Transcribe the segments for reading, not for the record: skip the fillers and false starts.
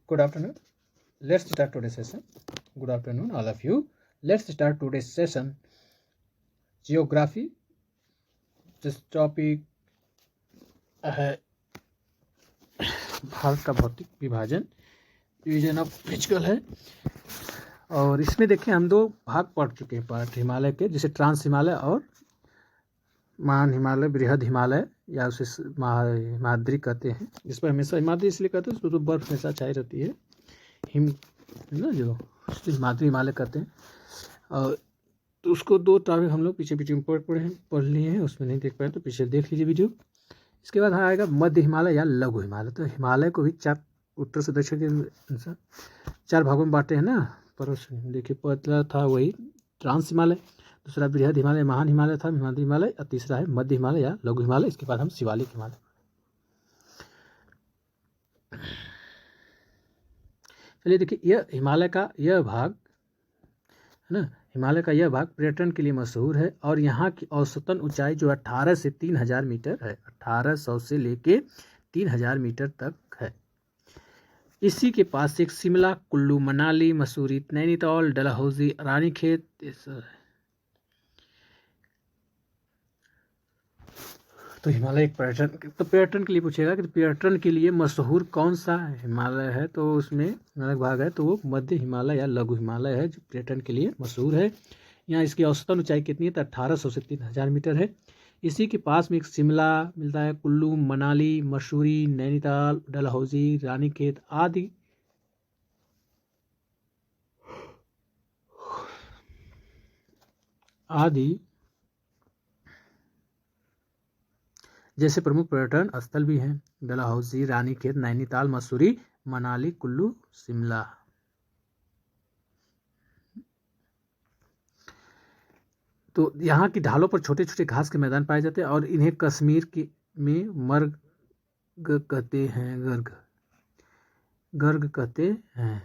Good afternoon. Let's start today's session. Good afternoon, all of you. Let's start today's session. Geography. This topic है भारत का भौतिक विभाजन, division of physical है। और इसमें देखें हम दो भाग पढ़ चुके हैं पार्ट हिमालय के, जैसे ट्रांस हिमालय और महान हिमालय, बृहद हिमालय या उसे हिमाद्री कहते हैं। जिस पर हमेशा हिमाद्री इसलिए कहते हैं उसको तो बर्फ हमेशा छाई रहती है, हिम ना, जो हिमाद्री हिमालय कहते हैं। और तो उसको दो टॉपिक हम लोग पीछे में पढ़ लिए हैं, उसमें नहीं देख पाए तो पीछे देख लीजिए वीडियो। इसके बाद आएगा मध्य हिमालय या लघु हिमालय। तो हिमालय को भी चार, उत्तर से दक्षिण के अनुसार चार भागों में बांटे हैं ना। पर देखिए पहला था वही ट्रांस हिमालय, दूसरा बृहद हिमालय, महान हिमालय था, हिमाद्री हिमालय, और तीसरा है मध्य हिमालय या लघु हिमालय। इसके बाद हम शिवालिक हिमालय। चलिए देखिए, यह हिमालय का यह भाग है ना, हिमालय का यह भाग पर्यटन के लिए मशहूर है और यहाँ की औसतन ऊंचाई जो 18 से 3000 मीटर है, 1800 से लेके 3000 मीटर तक है। इसी के पास एक शिमला, कुल्लू, मनाली, मसूरी, नैनीताल, डलहौजी, रानीखेत तो हिमालय एक पर्यटन के लिए पूछेगा कि पर्यटन के लिए मशहूर कौन सा हिमालय है, तो उसमें हिमालय भाग है तो वो मध्य हिमालय या लघु हिमालय है जो पर्यटन के लिए मशहूर है। यहाँ इसकी औसतन ऊंचाई कितनी है, तो 1800 से 3000 मीटर है। इसी के पास में एक शिमला मिलता है, कुल्लू, मनाली, मसूरी, नैनीताल, डलहौजी, रानीखेत आदि जैसे प्रमुख पर्यटन स्थल भी हैं। डलहौजी, रानीखेत, नैनीताल, मसूरी, मनाली, कुल्लू, शिमला। तो यहाँ की ढालों पर छोटे छोटे घास के मैदान पाए जाते हैं और इन्हें कश्मीर में मर्ग कहते हैं, गर्ग कहते हैं।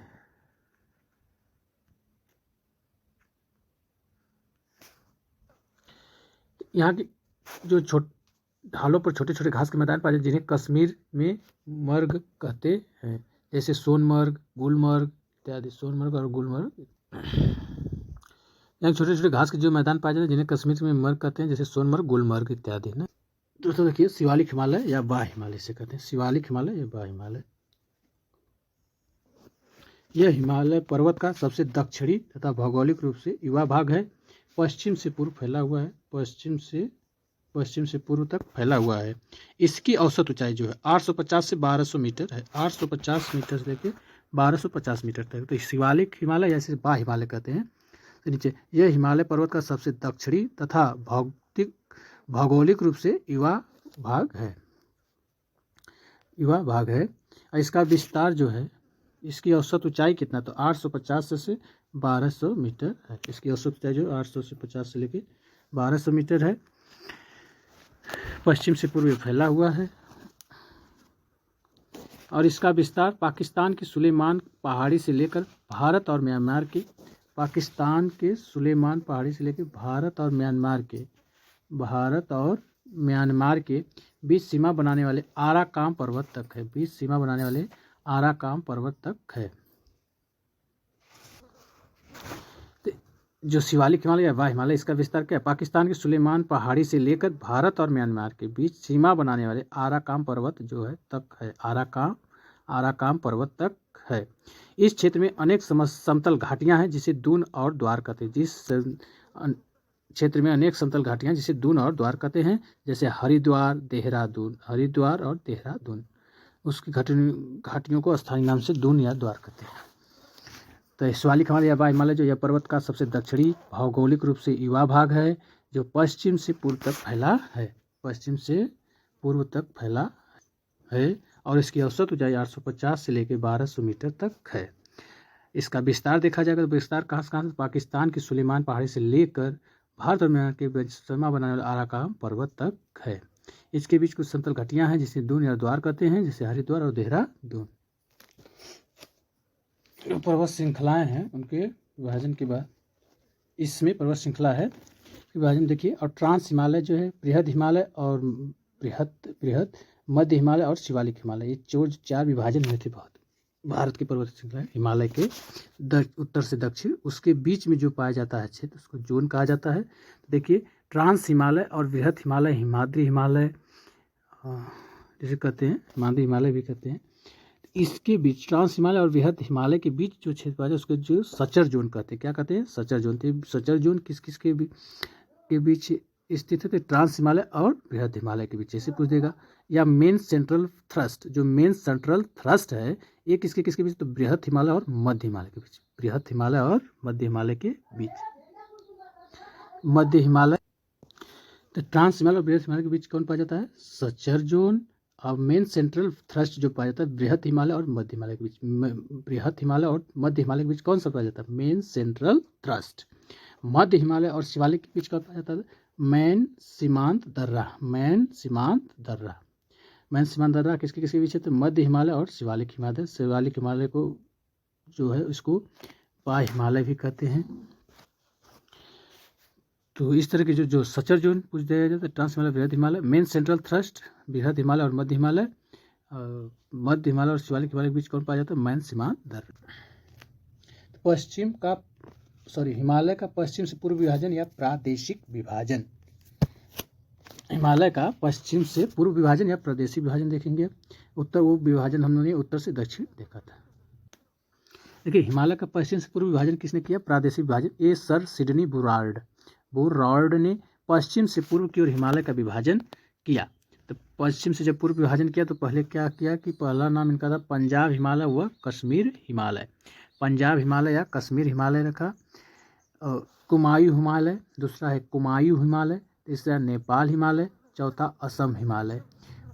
यहाँ की जो ढालों पर छोटे छोटे घास के मैदान पाए जाते हैं जिन्हें कश्मीर में मर्ग कहते हैं, जैसे सोनमर्ग, गुलमर्ग इत्यादि। सोनमर्ग और गुलमर्ग, यहाँ छोटे छोटे घास के जो मैदान पाए जाते हैं जिन्हें कश्मीर में मर्ग कहते हैं, जैसे सोनमर्ग, गुलमर्ग इत्यादि ना। दोस्तों देखिए, शिवालिक हिमालय या बाह्य हिमालय से कहते हैं, शिवालिक हिमालय या बाह्य हिमालय। यह हिमालय पर्वत का सबसे दक्षिणी तथा भौगोलिक रूप से युवा भाग है। पश्चिम से पूर्व फैला हुआ है, पश्चिम से पूर्व तक फैला हुआ है। इसकी औसत ऊंचाई जो है 850 से 1200 मीटर है, 850 मीटर से लेकर 1250 मीटर तक। तो शिवालिक हिमालय या इसे बाह्य हिमालय कहते हैं। तो नीचे, यह हिमालय पर्वत का सबसे दक्षिणी तथा भौगोलिक रूप से युवा भाग है। और इसका विस्तार जो है, इसकी औसत ऊंचाई कितना, तो 850 से 1200 मीटर है। इसकी औसत ऊंचाई जो 850 से लेकर 1200 मीटर है। पश्चिम से पूर्व फैला हुआ है और इसका विस्तार पाकिस्तान की सुलेमान पहाड़ी से लेकर भारत और म्यांमार के, पाकिस्तान के सुलेमान पहाड़ी से लेकर भारत और म्यांमार के बीच सीमा बनाने वाले आराकाम पर्वत तक है। जो शिवालिक हिमालय या बाह्य हिमालय, इसका विस्तार क्या है, पाकिस्तान के सुलेमान पहाड़ी से लेकर भारत और म्यांमार के बीच सीमा बनाने वाले आराकाम पर्वत जो है तक है, आराकाम पर्वत तक है। इस क्षेत्र में अनेक समतल घाटियां हैं जिसे दून और द्वार कहते हैं। जिसे दून और द्वार कहते हैं, जैसे हरिद्वार और देहरादून। उसकी घाटियों को स्थानीय नाम से दून या द्वार कहते हैं। तो शिवालिक हिमालय या बाह्य हिमालय जो यह पर्वत का सबसे दक्षिणी भौगोलिक रूप से युवा भाग है, जो पश्चिम से पूर्व तक फैला है और इसकी औसत ऊंचाई 850 से लेकर 1200 मीटर तक है। इसका विस्तार देखा जाएगा तो विस्तार कहाँ से, पाकिस्तान की सुलेमान पहाड़ी से लेकर भारत और म्यांमार के बीच सीमा बनाने वाले आराकाम पर्वत तक है। इसके बीच कुछ समतल घाटियां हैं जिसे दून या द्वार कहते हैं, जैसे हरिद्वार और देहरादून। पर्वत श्रृंखलाएं हैं, उनके विभाजन के बाद इसमें पर्वत श्रृंखला है विभाजन देखिए। और ट्रांस हिमालय जो है, बृहद हिमालय और बृहद मध्य हिमालय और शिवालिक हिमालय, ये चार विभाजन हुए थे बहुत। भारत की पर्वत श्रृंखला है, हिमालय के उत्तर से दक्षिण, उसके बीच में जो पाया जाता है क्षेत्र उसको जोन कहा जाता है। तो देखिए ट्रांस हिमालय और बृहद हिमालय, हिमाद्री हिमालय जिसे कहते हैं, हिमाद्री हिमालय भी कहते हैं, इसके बीच ट्रांस हिमालय और बृहद हिमालय के बीच जो क्षेत्र पाया जाता है उसको जो सचर जोन कहते हैं। क्या कहते हैं? Suture zone. तो सचर जोन किस किस के बीच स्थित है? तो ट्रांस हिमालय और बृहद हिमालय के बीच। ऐसे पूछ देगा। या मेन सेंट्रल थ्रस्ट, जो मेन सेंट्रल थ्रस्ट है ये किसके बीच? तो बृहद हिमालय और मध्य हिमालय के बीच। बृहद हिमालय और मध्य हिमालय के बीच। मध्य हिमालय, तो ट्रांस हिमालय और बृहद हिमालय के बीच कौन पाया जाता है? Suture zone. और मेन सेंट्रल थ्रस्ट जो पाया जाता है बृहद हिमालय और मध्य हिमालय के बीच। बृहद हिमालय और मध्य हिमालय के बीच कौन सा पाया जाता है? Main central thrust. मध्य हिमालय और शिवालिक के बीच कौन पाया जाता है? मैन सीमांत दर्रा। मैन सीमांत दर्रा। मैन सीमांत दर्रा किसके बीच है? तो मध्य हिमालय और शिवालिक हिमालय। शिवालिक हिमालय को जो है उसको पाय हिमालय भी कहते हैं। तो इस तरह के जो सचर जोन पूछ दिया जाता है, ट्रांस हिमालय, बृहद हिमालय, मेन सेंट्रल थ्रस्ट, बृहद हिमालय और मध्य हिमालय। मध्य हिमालय और शिवालिक हिमालय के बीच कौन पाया जाता है? मैन सीमांत दर्रा। हिमालय का पश्चिम से पूर्व विभाजन या प्रादेशिक विभाजन। हिमालय का पश्चिम से पूर्व विभाजन या प्रादेशिक विभाजन देखेंगे। उत्तर, वो विभाजन हमने उत्तर से दक्षिण देखा था। देखिए हिमालय का पश्चिम से पूर्व विभाजन किसने किया? प्रादेशिक विभाजन। ए सर सिडनी बुरार्ड ने पश्चिम से पूर्व की ओर हिमालय का विभाजन किया। तो पश्चिम से जब पूर्व विभाजन किया तो पहले क्या किया कि पहला नाम इनका था पंजाब हिमालय व कश्मीर हिमालय। पंजाब हिमालय या कश्मीर हिमालय रखा। कुमायूं हिमालय, दूसरा है कुमायूं हिमालय, तीसरा नेपाल हिमालय, चौथा असम हिमालय।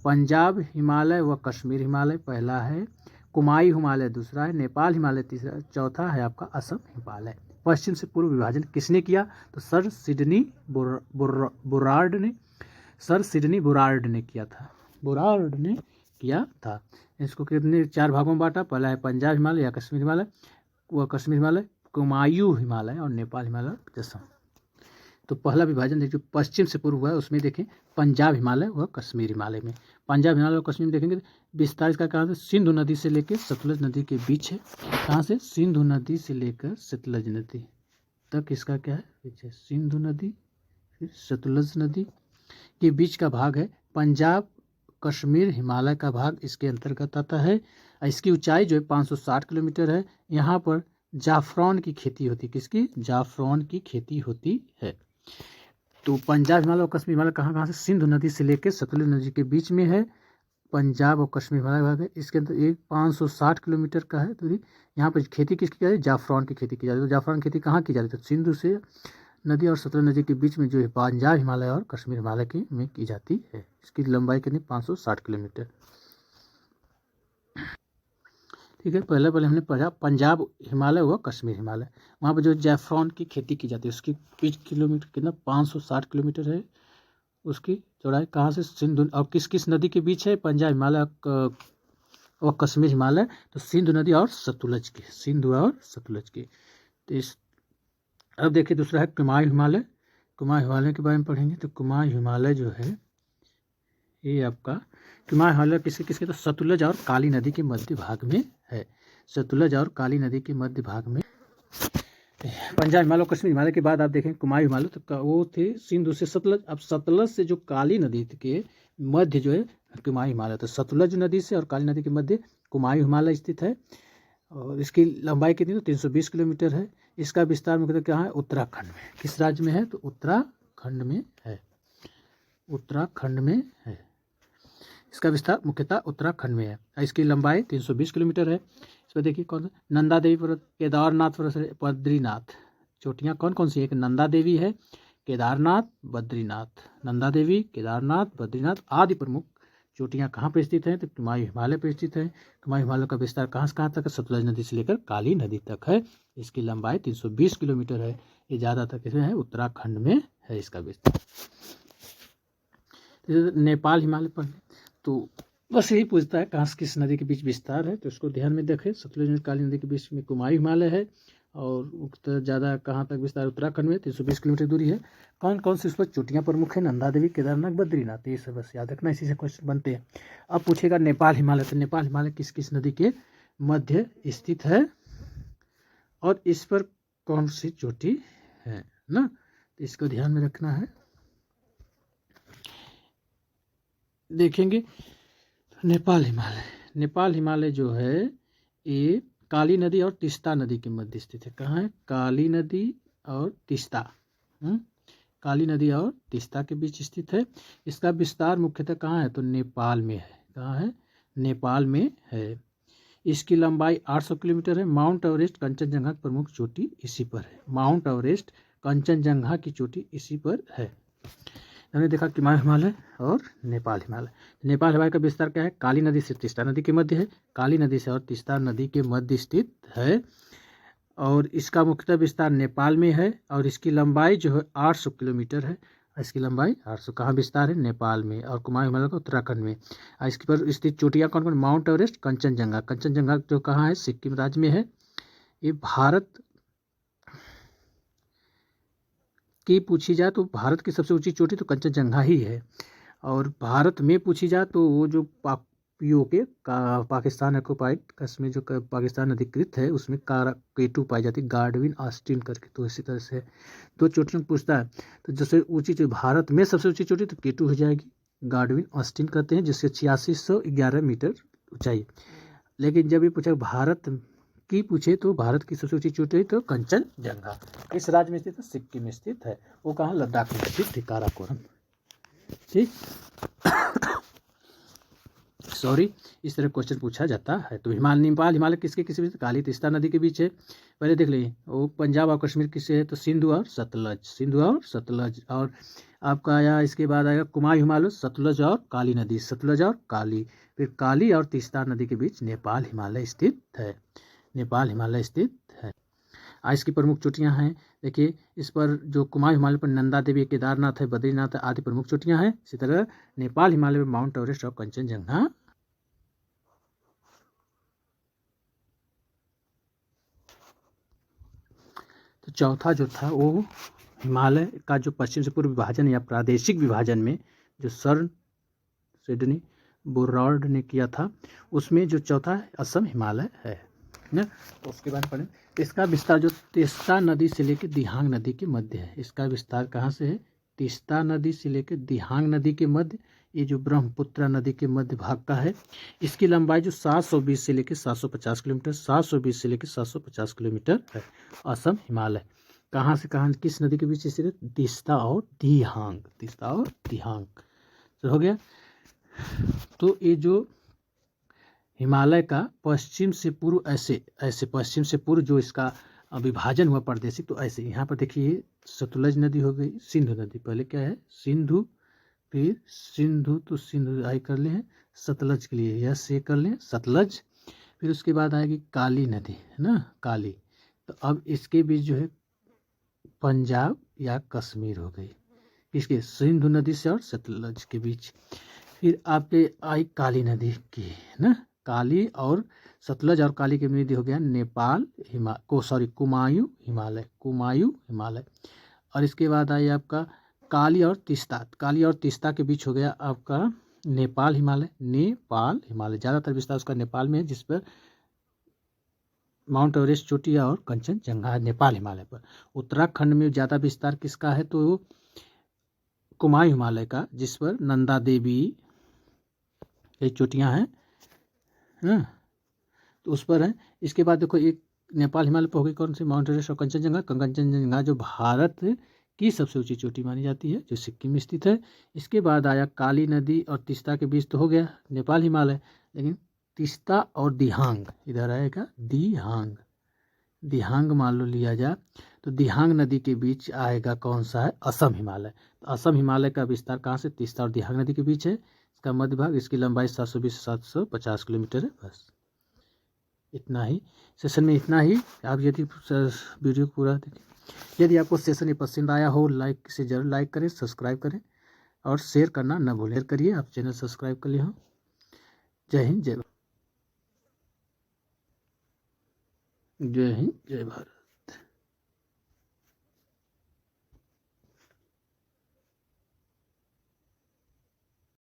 पंजाब हिमालय व कश्मीर हिमालय पहला है, कुमायूं हिमालय दूसरा है, नेपाल हिमालय तीसरा, चौथा है आपका असम हिमालय। पश्चिम से पूर्व विभाजन किसने किया? तो सर सिडनी बुरार्ड ने किया था। इसको कितने 4 भागों में बांटा? पहला है पंजाब हिमालय या कश्मीर हिमालय, वह कश्मीर हिमालय, कुमायूं हिमालय और नेपाल हिमालय असम। तो पहला विभाजन देखिए पश्चिम से पूर्व हुआ है, उसमें देखें पंजाब हिमालय व कश्मीर हिमालय में। पंजाब हिमालय और कश्मीर में देखेंगे विस्तार इसका कहाँ से? सिंधु नदी से लेकर सतलज नदी के बीच है। कहाँ से? सिंधु नदी से लेकर सतलज नदी तक इसका क्या है? बीच है। सिंधु नदी फिर सतलज नदी के बीच का भाग है। पंजाब कश्मीर हिमालय का भाग इसके अंतर्गत आता है। इसकी ऊंचाई जो है 560 किलोमीटर है। यहाँ पर जाफरान की खेती होती है। किसकी? जाफरान की खेती होती है। तो पंजाब हिमालय और कश्मीर हिमालय कहाँ से? सिंधु नदी से लेकर सतलुज नदी के बीच में है पंजाब और कश्मीर हिमालय भाग है। इसके अंदर 560 किलोमीटर का है दूरी। यहाँ पर खेती किसकी की जाती है? जाफरान की खेती की जाती है। तो जाफरान की खेती कहाँ की जाती है? तो सिंधु से नदी और सतलुज नदी के बीच में जो है पंजाब हिमालय और कश्मीर हिमालय में की जाती है। इसकी लंबाई कितनी? 560 किलोमीटर। ठीक है, पहले हमने पढ़ा पंजाब हिमालय व कश्मीर हिमालय। वहाँ पर जो जाफरान की खेती की जाती है उसकी पिच किलोमीटर कितना? 560 किलोमीटर है उसकी चौड़ाई। कहाँ से? सिंधु। और किस किस नदी के बीच है? पंजाब हिमालय और कश्मीर हिमालय। तो सिंधु नदी और सतलुज के, सिंधु और सतलुज के। तो इस अब देखिए दूसरा है कुमायूं हिमालय। कुमायूं हिमालय के बारे में पढ़ेंगे। तो कुमायूं हिमालय जो है ये आपका कुमायूं हिमालय किसके? तो सतलुज और काली नदी के मध्य भाग में है। सतलुज और काली नदी के मध्य भाग में पंजाब हिमालय और कश्मीर हिमालय के बाद आप देखें कुमायूं हिमालय, तो वो थे सिंधु से सतलज। अब सतलज से जो काली नदी के मध्य जो है कुमायूं हिमालय। तो सतलज नदी से और काली नदी के मध्य कुमायूं हिमालय स्थित है। और इसकी लंबाई कितनी? तो 320 किलोमीटर है। इसका विस्तार मुख्यतः कहाँ है? उत्तराखंड में। किस राज्य में है? तो उत्तराखंड में है। उत्तराखंड में है। इसका विस्तार मुख्यतः उत्तराखंड में है। इसकी लंबाई 320 किलोमीटर है। इसमें देखिए कौन सा? नंदा देवी पर्वत, केदारनाथ पर्वत, बद्रीनाथ। चोटियाँ कौन कौन सी? एक नंदा देवी है, केदारनाथ, बद्रीनाथ। नंदा देवी, केदारनाथ, बद्रीनाथ आदि प्रमुख चोटियाँ कहाँ पर स्थित हैं? तो कुमायूं हिमालय पर स्थित है। कुमायूं हिमालय का विस्तार कहाँ से कहाँ तक? सतलज नदी से लेकर काली नदी तक है। इसकी लंबाई 320 किलोमीटर है। ये ज़्यादातर किसमें है? उत्तराखंड में है इसका विस्तार। नेपाल हिमालय पर तो बस यही पूछता है कहाँ से किस नदी के बीच विस्तार है, तो उसको ध्यान में रखें। सतलुज नदी काली नदी के बीच में कुमायूं हिमालय है। और ज़्यादा कहाँ तक विस्तार? उत्तराखंड में 320 किलोमीटर दूरी है। कौन कौन सी उस पर चोटियाँ प्रमुख है? नंदा देवी, केदारनाथ, बद्रीनाथ। ये सब बस याद रखना, इसी से क्वेश्चन बनते हैं। अब पूछेगा नेपाल हिमालय। तो नेपाल हिमालय किस किस नदी के मध्य स्थित है और इस पर कौन सी चोटी है ना, तो इसको ध्यान में रखना है। देखेंगे नेपाल हिमालय, नेपाल हिमालय जो है ये काली नदी और तीस्ता नदी के मध्य स्थित है। कहाँ है? काली नदी और तीस्ता, काली नदी और तीस्ता के बीच स्थित है। इसका विस्तार मुख्यतः कहाँ है? तो नेपाल में है। कहाँ है? नेपाल में है। इसकी लंबाई 800 किलोमीटर है। माउंट एवरेस्ट कंचनजंगा की प्रमुख चोटी इसी पर है। माउंट एवरेस्ट कंचनजंगा की चोटी इसी पर है। हमने देखा कि हिमालय और नेपाल हिमालय। नेपाल हिमालय का विस्तार क्या है? काली नदी से तीस्ता नदी के मध्य है। काली नदी से और तीस्ता नदी के मध्य स्थित है और इसका मुख्यतः विस्तार नेपाल में है और इसकी लंबाई जो है 800 किलोमीटर है। इसकी लंबाई 800, कहाँ विस्तार है? नेपाल में। और कुमाऊं हिमालय का उत्तराखंड में। इसके पर स्थित चोटियाँ कौन कौन? Mount Everest, Kanchenjunga. कंचनजंगा जो कहाँ है? सिक्किम राज्य में है। ये भारत की पूछी जाए तो भारत की सबसे ऊंची चोटी तो कंचनजंगा ही है। और भारत में पूछी जाए तो वो जो पीओके का पाकिस्तान ऑक्युपाइड कश्मीर जो पाकिस्तान अधिकृत है उसमें K2 पाई जाती है, गार्डविन ऑस्टिन करके। तो इसी तरह से दो चोटियों पूछता है तो जैसे ऊंची जो भारत में सबसे ऊंची चोटी तो K2 हो जाएगी, गार्डविन ऑस्टिन कहते हैं, जिससे 8611 मीटर ऊंचाई। लेकिन जब ये पूछा भारत की पूछे तो भारत की सबसे ऊंची चोटी तो कंचनजंगा किस राज्य में स्थित है? सिक्किम में स्थित है। वो कहाँ? लद्दाख में स्थित है, काराकोरम। ठीक, सॉरी, इस तरह क्वेश्चन पूछा जाता है। तो नेपाल हिमालय किसके किसी बीच? काली तीस्ता नदी के बीच है। पहले देख लें वो पंजाब और कश्मीर किससे है? तो सिंधु और सतलज, सिंधु और सतलज। और आपका आया इसके बाद आएगा कुमाऊं हिमालय, सतलज और काली नदी, सतलज और काली। फिर काली और तीस्ता नदी के बीच नेपाल हिमालय स्थित है। नेपाल हिमालय स्थित है। इसकी प्रमुख चोटियां हैं। देखिए इस पर जो कुमाऊं हिमालय पर नंदा देवी, केदारनाथ है, बद्रीनाथ है आदि प्रमुख चोटियां हैं। इसी तरह नेपाल हिमालय में माउंट एवरेस्ट और कंचनजंगा। तो चौथा जो था वो हिमालय का जो पश्चिम से पूर्व विभाजन या प्रादेशिक विभाजन में जो सर सिडनी बोरार्ड ने किया था उसमें जो चौथा है असम हिमालय है ना। तो उसके बाद पढ़ें इसका विस्तार जो तीस्ता नदी से लेकर दिहांग नदी के मध्य है। इसका विस्तार कहाँ से है? तीस्ता नदी से लेकर दिहांग नदी के मध्य, ये जो ब्रह्मपुत्र नदी के मध्य भाग का है। इसकी लंबाई जो 720 से लेकर 750 किलोमीटर, 720 से लेकर 750 किलोमीटर है। असम हिमालय कहाँ से कहाँ किस नदी के बीच स्थित है? तीस्ता और दिहांग, तीस्ता और दिहांग। तो हो गया। तो ये जो हिमालय का पश्चिम से पूर्व ऐसे पश्चिम से पूर्व जो इसका विभाजन हुआ प्रादेशिक, तो ऐसे यहाँ पर देखिए सतलज नदी हो गई, सिंधु नदी, पहले क्या है? सिंधु, फिर सिंधु तो सिंधु आई कर लें, सतलज के लिए यह से कर लें सतलज। फिर उसके बाद आएगी काली नदी है ना, काली। तो अब इसके बीच जो है पंजाब या कश्मीर हो गई, किसके? सिंधु नदी से और सतलज के बीच। फिर आपके आई काली नदी की है ना, काली और सतलज और काली के मध्य हो गया नेपाल कुमाऊं हिमालय, कुमाऊं हिमालय। और इसके बाद आई आपका काली और तीस्ता, काली और तीस्ता के बीच हो गया आपका नेपाल हिमालय, नेपाल हिमालय। ज़्यादातर विस्तार उसका नेपाल में है, जिस पर माउंट एवरेस्ट चोटी और कंचनजंगा नेपाल हिमालय पर। उत्तराखंड में ज़्यादा विस्तार किसका है? तो कुमाऊं हिमालय का, जिस पर नंदा देवी ये चोटियाँ हैं तो उस पर है। इसके बाद देखो एक नेपाल हिमालय पर हो गई कौन सी? माउंट एवरेस्ट और कंचनजंगा। कंचनजंगा जो भारत की सबसे ऊंची चोटी मानी जाती है, जो सिक्किम में स्थित है। इसके बाद आया काली नदी और तीस्ता के बीच तो हो गया नेपाल हिमालय, लेकिन तीस्ता और दिहांग इधर आएगा, दिहांग, दिहांग मान लो लिया जाए तो दिहांग नदी के बीच आएगा कौन सा है? असम हिमालय। तो असम हिमालय का विस्तार कहाँ से? तीस्ता और दिहांग नदी के बीच है। इसका मध्य भाग, इसकी लंबाई 720 से 750 किलोमीटर है। बस इतना ही सेशन में, इतना ही। आप यदि वीडियो पूरा देखें, यदि आपको सेशन ये पसंद आया हो लाइक से जरूर लाइक करें, सब्सक्राइब करें और शेयर करना न भूलें। करिए, आप चैनल सब्सक्राइब कर लिए हो। जय हिंद, जय भारत।